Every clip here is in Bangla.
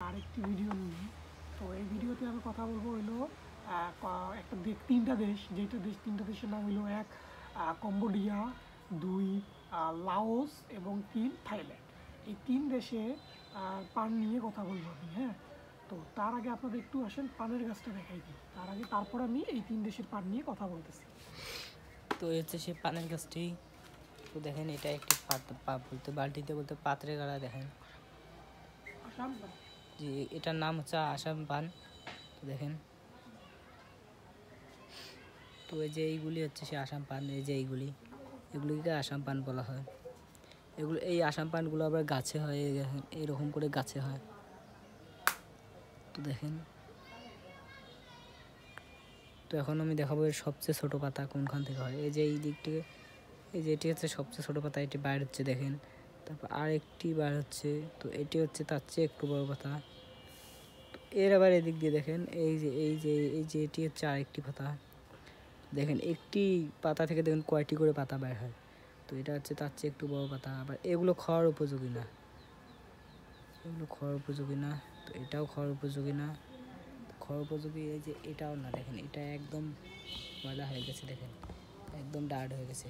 আরেকটি ভিডিও নিয়ে। তো এই ভিডিওতে আমি কথা বলবো হইলো একটা তিনটা দেশ, তিনটা দেশের নাম হইলো 1 কম্বোডিয়া, 2 লাওস এবং 3 থাইল্যান্ড। এই 3 দেশে পান নিয়ে কথা বলবো আমি। হ্যাঁ, তো তার আগে আপনাদের একটু আসেন পানের গাছটা দেখাই দিই, তারপর আমি এই 3 দেশের পান নিয়ে কথা বলতেছি। তো এই হচ্ছে সেই পানের গাছটি। তো দেখেন এটা একটি বলতে বালতিতে বলতে পাত্রে গাড়া। দেখেন যে এটার নাম হচ্ছে আসাম পান। তো দেখেন, তো এই যে এইগুলি হচ্ছে সে আসাম পান। এই যে এগুলিকে আসাম পান বলা হয়। এই আসাম পানগুলো আবার গাছে হয়, এরকম করে গাছে হয়। তো দেখেন, তো এখন আমি দেখাবো এর সবচেয়ে ছোট পাতা কোনখান থেকে হয়। এই যে এই দিক থেকে, এই যে এটি হচ্ছে সবচেয়ে ছোট পাতা, এটি বাইর হচ্ছে দেখেন। তারপর আরেকটি বার হচ্ছে, তো এটি হচ্ছে তার চেয়ে একটু বড় পাতা। এর আবার এদিক দিয়ে দেখেন, এই যে এটি হচ্ছে আরেকটি পাতা। দেখেন একটি পাতা থেকে দেখেন কয়টি করে পাতা বের হয়। তো এটা হচ্ছে তার চেয়ে একটু বড় পাতা। আবার এগুলো খাওয়ার উপযোগী না, তো এটাও খাওয়ার উপযোগী না। এই যে এটাও না, দেখেন এটা একদম ময়লা হয়ে গেছে, দেখেন একদম ডার্ট হয়ে গেছে।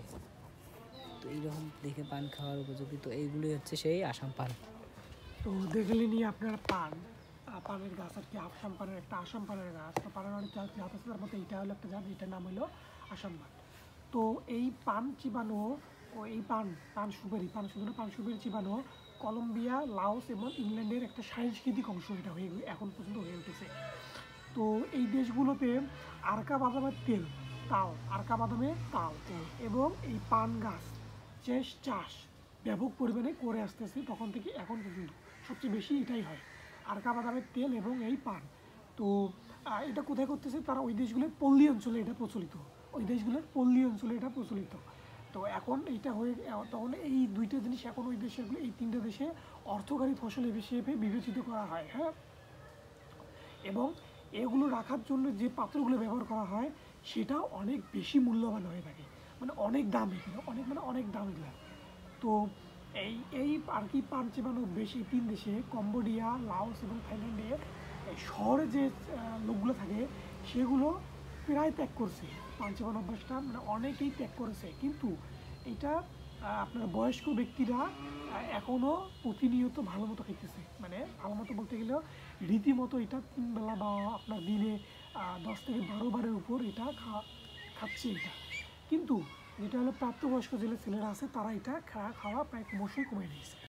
তো এইরকম দেখে পান খাওয়ার উপযোগী। তো এইগুলি হচ্ছে সেই আসাম পান। তো দেখলেনি আপনারা পানের গাছ আর কি, আসাম পানের গাছ। তো পানের অনেক জাত আছে, তার মধ্যে এটা হলো একটা জাত, এটার নাম হলো আসাম পান। তো এই পান চিবানো ও এই পান সুপারি চিবানো কলম্বিয়া, লাওস এবং ইংল্যান্ডের একটা সাংস্কৃতিক অংশ এটা এখন পর্যন্ত হয়ে উঠেছে। তো এই দেশগুলোতে আরকা বাদামের তাল এবং এই পান গাছ চাষ ব্যাপক পরিমাণে করে আসতেছে তখন থেকে এখন পর্যন্ত। সবচেয়ে বেশি এটাই হয়, আরকা বাদামের তেল এবং এই পান। তো এটা কোথায় করতেছে তারা? ওই দেশগুলোর পল্লী অঞ্চলে এটা প্রচলিত। তো এখন এইটা হয়ে তখন এই দুইটা জিনিস এখন এই 3টা দেশে অর্থকারী ফসল হিসেবে বিবেচিত করা হয়। হ্যাঁ, এবং এগুলো রাখার জন্য যে পাত্রগুলো ব্যবহার করা হয় সেটাও অনেক বেশি মূল্যবান হয়ে থাকে, মানে অনেক দাম, অনেক দাম এগুলো। তো এই আর কি পান চেবানো বেশি 3 দেশে কম্বোডিয়া, লাওস এবং থাইল্যান্ডে শহরে যে লোকগুলো থাকে সেগুলো প্রায় ত্যাগ করছে পান চেবানো অভ্যাসটা, মানে অনেকেই ত্যাগ করেছে। কিন্তু এটা আপনার বয়স্ক ব্যক্তিরা এখনও প্রতিনিয়ত ভালো মতো খাইতেছে, মানে ভালো মতো বলতে গেলেও রীতিমতো এটা 3 বেলা বা আপনার দিনে 10 থেকে 12 বারের উপর এটা খাচ্ছে এটা। কিন্তু যেটা হলো প্রাপ্তবয়স্ক যে ছেলেরা আছে তারা এটা খাওয়া প্রায় ক্রমশই কমে দিয়েছে।